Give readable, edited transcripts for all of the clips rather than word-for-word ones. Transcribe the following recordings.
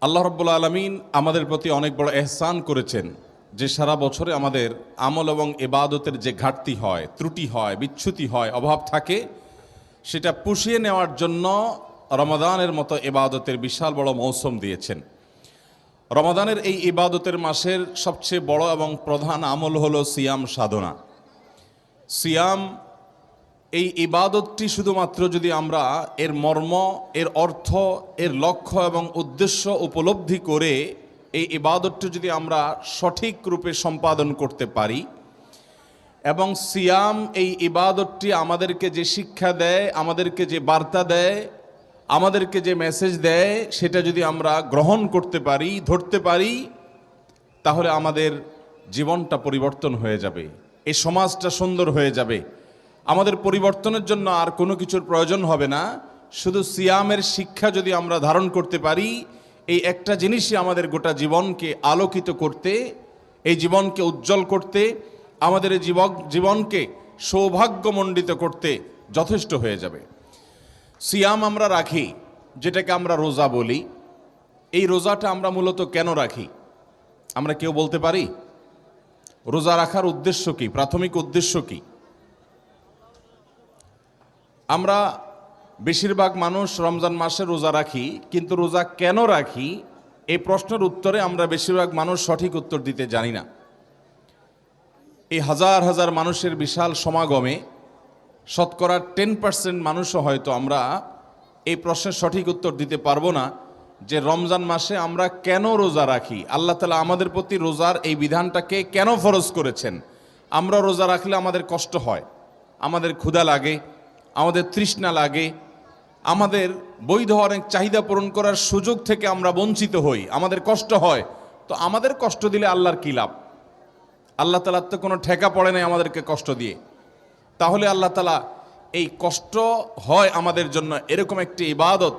আল্লাহ রাব্বুল আলামিন আমাদের প্রতি অনেক বড় এহসান করেছেন যে সারা বছরে আমাদের আমল এবং ইবাদতের যে ঘাটতি হয়, ত্রুটি হয়, বিচ্যুতি হয়, অভাব থাকে, সেটা পুষিয়ে নেওয়ার জন্য রমাদানের মতো ইবাদতের বিশাল বড় মৌসুম দিয়েছেন। রমাদানের এই ইবাদতের মাসের সবচেয়ে বড় এবং প্রধান আমল হলো সিয়াম সাধনা। সিয়াম এই ইবাদতটি শুধুমাত্র যদি আমরা এর মর্ম, এর অর্থ, এর লক্ষ্য এবং উদ্দেশ্য উপলব্ধি করে এই ইবাদতটি যদি আমরা সঠিক রূপে সম্পাদন করতে পারি এবং সিয়াম এই ইবাদতটি আমাদেরকে যে শিক্ষা দেয়, আমাদেরকে যে বার্তা দেয়, আমাদেরকে যে মেসেজ দেয়, সেটা যদি আমরা গ্রহণ করতে পারি, ধরতে পারি, তাহলে আমাদের জীবনটা পরিবর্তন হয়ে যাবে, এই সমাজটা সুন্দর হয়ে যাবে। আমাদের পরিবর্তনের জন্য আর কোনো কিছুর প্রয়োজন হবে না। শুধু সিয়ামের শিক্ষা যদি আমরা ধারণ করতে পারি, এই একটা জিনিসই আমাদের গোটা জীবনকে আলোকিত করতে, এই জীবনকে উজ্জ্বল করতে, আমাদের এই জীবনকে সৌভাগ্যমণ্ডিত করতে যথেষ্ট হয়ে যাবে। সিয়াম আমরা রাখি, যেটাকে আমরা রোজা বলি। এই রোজাটা আমরা মূলত কেন রাখি? আমরা কেউ বলতে পারি? রোজা রাখার উদ্দেশ্য কি? প্রাথমিক উদ্দেশ্য কি? আমরা বেশিরভাগ মানুষ রমজান মাসে রোজা রাখি, কিন্তু রোজা কেন রাখি এই প্রশ্নের উত্তরে আমরা বেশিরভাগ মানুষ সঠিক উত্তর দিতে জানি না। এই হাজার হাজার মানুষের বিশাল সমাগমে শতকরা 10% মানুষও হয়তো আমরা এই প্রশ্নের সঠিক উত্তর দিতে পারবো না যে রমজান মাসে আমরা কেন রোজা রাখি, আল্লাহ তাআলা আমাদের প্রতি রোজার এই বিধানটাকে কেন ফরজ করেছেন। আমরা রোজা রাখলে আমাদের কষ্ট হয়, আমাদের ক্ষুধা লাগে, আমাদের তৃষ্ণা লাগে, আমাদের বৈধ অনেক চাহিদা পূরণ করার সুযোগ থেকে আমরা বঞ্চিত হই, আমাদের কষ্ট হয়। তো আমাদের কষ্ট দিলে আল্লাহর কী লাভ? আল্লাহ তাআলার তো কোনো ঠেকা পড়ে নাই আমাদেরকে কষ্ট দিয়ে। তাহলে আল্লাহ তাআলা এই কষ্ট হয় আমাদের জন্য এরকম একটি ইবাদত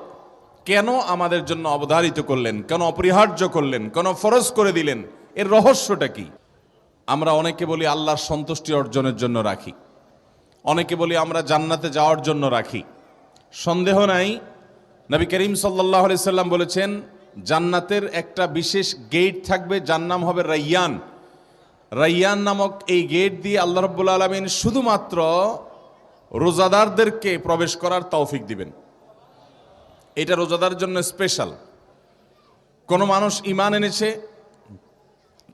কেন আমাদের জন্য অবধারিত করলেন, কেন অপরিহার্য করলেন, কেন ফরজ করে দিলেন? এর রহস্যটা কি? আমরা অনেকে বলি আল্লাহর সন্তুষ্টি অর্জনের জন্য রাখি, অনেকে বলি আমরা জান্নাতে যাওয়ার জন্য রাখি। সন্দেহ নাই, নবী করিম সাল্লাল্লাহু আলাইহি সাল্লাম বলেছেন জান্নাতের একটা বিশেষ গেট থাকবে, যার নাম হবে রাইয়ান। রাইয়ান নামক এই গেট দিয়ে আল্লাহ রাব্বুল আলামিন শুধুমাত্র রোজাদারদেরকে প্রবেশ করার তৌফিক দিবেন। এটা রোজাদার জন্য স্পেশাল। কোনো মানুষ ঈমান এনেছে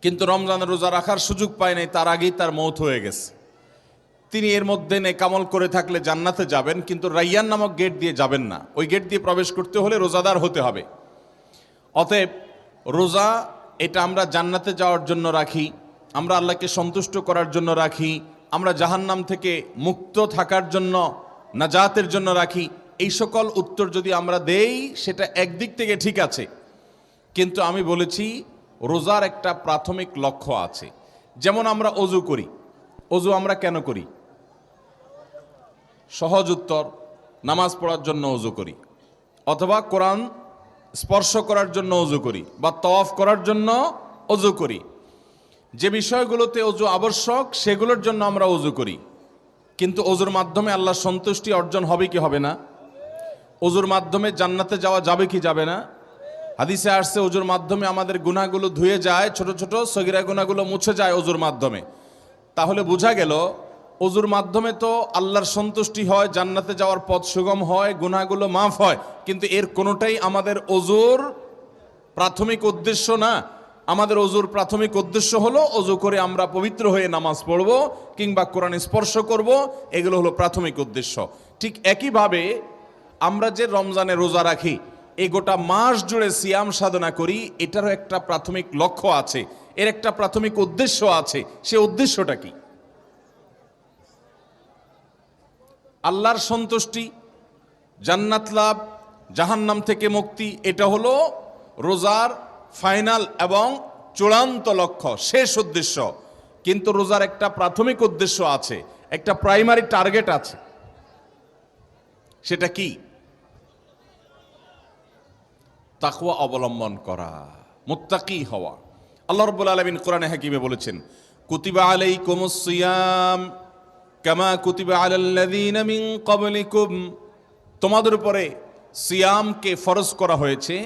কিন্তু রমজানের রোজা রাখার সুযোগ পায় নাই, তার আগেই তার মওত হয়ে গেছে, তিনি এর মধ্যে নেকামল করে থাকলে জান্নাতে যাবেন, কিন্তু রাইয়ান নামক গেট দিয়ে যাবেন না। ওই গেট দিয়ে প্রবেশ করতে হলে রোজাদার হতে হবে। অতএব রোজা এটা আমরা জান্নাতে যাওয়ার জন্য রাখি, আমরা আল্লাহকে সন্তুষ্ট করার জন্য রাখি, আমরা জাহান্নাম থেকে মুক্ত থাকার জন্য, নাজাতের জন্য রাখি। এই সকল উত্তর যদি আমরা দেই সেটা একদিক থেকে ঠিক আছে, কিন্তু আমি বলেছি রোজার একটা প্রাথমিক লক্ষ্য আছে। যেমন আমরা অজু করি, অজু আমরা কেন করি? সহজ উত্তর, নামাজ পড়ার জন্য অজু করি, অথবা কোরআন স্পর্শ করার জন্য অজু করি, বা তওয়াফ করার জন্য অজু করি। যে বিষয়গুলোতে অজু আবশ্যক সেগুলোর জন্য আমরা অজু করি। কিন্তু অজুর মাধ্যমে আল্লাহর সন্তুষ্টি অর্জন হবে কি হবে না? অজুর মাধ্যমে জান্নাতে যাওয়া যাবে কি যাবে না? হাদিসে আসছে অজুর মাধ্যমে আমাদের গুনাহগুলো ধুয়ে যায়, ছোট ছোট সগীরা গুনাহগুলো মুছে যায় অজুর মাধ্যমে। তাহলে বোঝা গেল অজুর মাধ্যমে তো আল্লাহর সন্তুষ্টি হয়, জান্নাতে যাওয়ার পথ সুগম হয়, গুনাহগুলো মাফ হয়, কিন্তু এর কোনোটাই আমাদের অজুর প্রাথমিক উদ্দেশ্য না। আমাদের অজুর প্রাথমিক উদ্দেশ্য হলো অজু করে আমরা পবিত্র হয়ে নামাজ পড়ব কিংবা কোরআন স্পর্শ করব, এগুলো হলো প্রাথমিক উদ্দেশ্য। ঠিক একইভাবে আমরা যে রমজানে রোজা রাখি, এই গোটা মাস জুড়ে সিয়াম সাধনা করি, এটারও একটা প্রাথমিক লক্ষ্য আছে, এর একটা প্রাথমিক উদ্দেশ্য আছে। সে উদ্দেশ্যটা কি? আল্লাহর সন্তুষ্টি, জান্নাত লাভ, জাহান্নাম থেকে মুক্তি, এটা হলো রোজার ফাইনাল এবং চূড়ান্ত লক্ষ্য, শেষ উদ্দেশ্য। কিন্তু রোজার একটা প্রাথমিক উদ্দেশ্য আছে, একটা প্রাইমারি টার্গেট আছে। সেটা কি? তাকওয়া অবলম্বন করা, মুত্তাকি হওয়া। আল্লাহ রাব্বুল আলামিন কোরআনে হাকিমে বলেছেন, কুতিবা আলাইকুমুস সিয়াম কামা কুতিবা আলাল্লাযীনা মিন ক্বাবলিকুম, তোমাদের উপরে সিয়ামকে ফরজ করা হয়েছে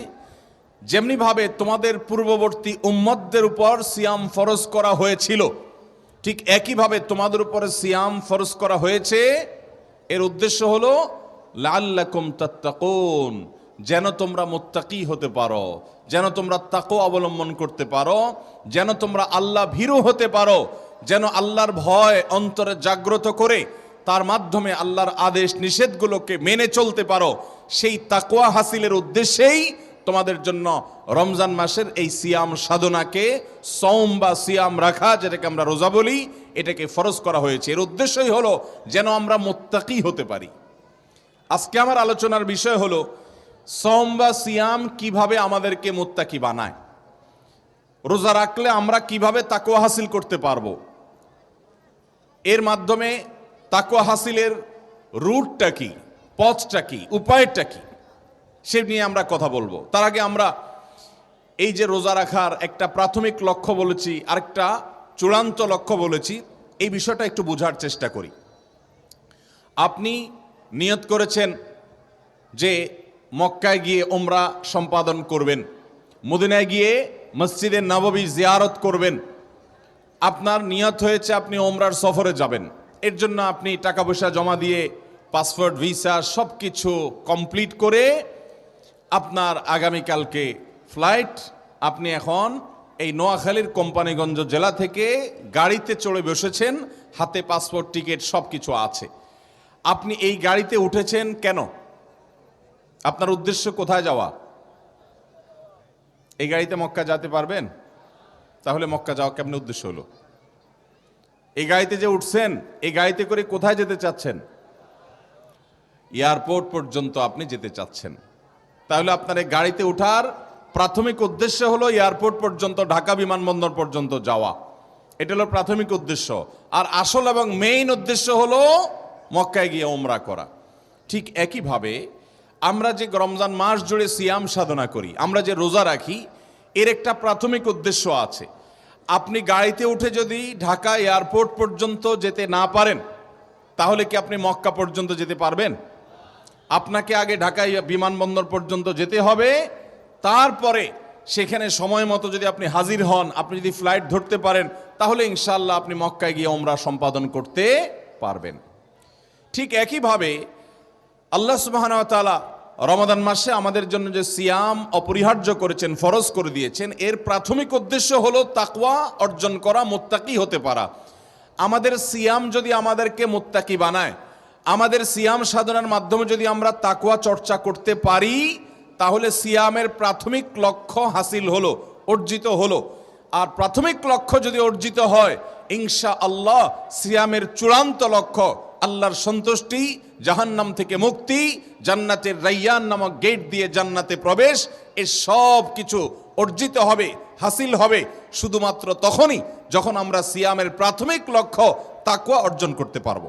যেমনিভাবে তোমাদের পূর্ববর্তী উম্মতদের উপর সিয়াম ফরজ করা হয়েছিল, ঠিক একইভাবে তোমাদের উপরে সিয়াম ফরজ করা হয়েছে। এর উদ্দেশ্য হলো লাআল্লাকুম তাত্তাকুন, যেন তোমরা মুত্তাকি হতে পারো, যেন তোমরা তাকওয়া অবলম্বন করতে পারো, যেন তোমরা আল্লাহ ভীরু হতে পারো, যেন আল্লাহর ভয় অন্তরে জাগ্রত করে তার মাধ্যমে আল্লাহর আদেশ নিষেধগুলোকে মেনে চলতে পারো। সেই তাকওয়া হাসিলের উদ্দেশ্যেই তোমাদের জন্য রমজান মাসের এই সিয়াম সাধনাকে, সওম বা সিয়াম রাখা, যেটাকে আমরা রোজা বলি, এটাকে ফরজ করা হয়েছে। এর উদ্দেশ্যই হলো যেন আমরা মুত্তাকি হতে পারি। আজকে আমার আলোচনার বিষয় হলো সওম বা সিয়াম কিভাবে আমাদেরকে মুত্তাকি বানায়, রোজা রাখলে আমরা কিভাবে তাকওয়া হাসিল করতে পারবো, এর মাধ্যমে তাকওয়া হাসিলের রুটটা কি, পথটা কি, উপায়টা কি, সে নিয়ে আমরা কথা বলবো। তার আগে আমরা এই যে রোজা রাখার একটা প্রাথমিক লক্ষ্য বলেছি, আরেকটা চূড়ান্ত লক্ষ্য বলেছি, এই বিষয়টা একটু বোঝার চেষ্টা করি। আপনি নিয়ত করেছেন যে মক্কায় গিয়ে উমরা সম্পাদন করবেন, মদিনায় গিয়ে মসজিদে নববী জিয়ারত করবেন, আপনার নিয়ত হয়েছে আপনি উমরার সফরে যাবেন। এর জন্য আপনি টাকা পয়সা জমা দিয়ে পাসপোর্ট, ভিসা সব কিছু কমপ্লিট করে আপনার আগামীকালকে ফ্লাইট, আপনি এখন এই নোয়াখালীর কোম্পানিগঞ্জ জেলা থেকে গাড়িতে চড়ে বসেছেন, হাতে পাসপোর্ট, টিকিট সব কিছু আছে। আপনি এই গাড়িতে উঠেছেন কেন? আপনার উদ্দেশ্য কোথায় যাওয়া? এই গাড়িতে মক্কা যেতে পারবেন? তাহলে মক্কা যাওয়া কেমন উদ্দেশ্য হলো? এই গাড়িতে যে উঠছেন, এই গাড়িতে করে কোথায় যেতে চাচ্ছেন? এয়ারপোর্ট পর্যন্ত আপনি যেতে চাচ্ছেন। তাহলে আপনার এই গাড়িতে ওঠার প্রাথমিক উদ্দেশ্য হলো এয়ারপোর্ট পর্যন্ত, ঢাকা বিমানবন্দর পর্যন্ত যাওয়া। এটা হলো প্রাথমিক উদ্দেশ্য। আর আসল এবং মেইন উদ্দেশ্য হলো মক্কায় গিয়ে উমরা করা। ঠিক একইভাবে আমরা যে রমজান মাস জুড়ে সিয়াম সাধনা করি, আমরা যে রোজা রাখি, এর একটা প্রাথমিক উদ্দেশ্য আছে। আপনি গাড়িতে উঠে যদি ঢাকা এয়ারপোর্ট পর্যন্ত যেতে না পারেন, তাহলে কি আপনি মক্কা পর্যন্ত যেতে পারবেন? আপনাকে আগে ঢাকা বিমানবন্দর পর্যন্ত যেতে হবে, তারপরে সেখানে সময় মতো যদি আপনি হাজির হন, আপনি যদি ফ্লাইট ধরতে পারেন, তাহলে ইনশাআল্লাহ আপনি মক্কায় গিয়ে উমরা সম্পাদন করতে পারবেন। ঠিক একইভাবে আল্লাহ সুবহানাহু ওয়া তাআলা রমাদান মাসে আমাদের জন্য যে সিয়াম অপরিহার্য করেছেন, ফরজ করে দিয়েছেন, এর প্রাথমিক উদ্দেশ্য হলো তাকওয়া অর্জন করা, মুত্তাকি হতে পারা। আমাদের সিয়াম যদি আমাদেরকে মুত্তাকি বানায়, আমাদের সিয়াম সাধনার মাধ্যমে যদি আমরা তাকওয়া চর্চা করতে পারি, তাহলে সিয়ামের প্রাথমিক লক্ষ্য হাসিল হলো, অর্জিত হলো। আর প্রাথমিক লক্ষ্য যদি অর্জিত হয়, ইনশাআল্লাহ সিয়ামের চূড়ান্ত লক্ষ্য আল্লাহর সন্তুষ্টি, জাহান্নাম থেকে মুক্তি, জান্নাতের রাইয়ান নামক গেট দিয়ে জান্নাতে প্রবেশ, এ সব কিছু অর্জিত হবে, হাসিল হবে শুধুমাত্র তখনই যখন আমরা সিয়ামের প্রাথমিক লক্ষ্য তাকওয়া অর্জন করতে পারবো।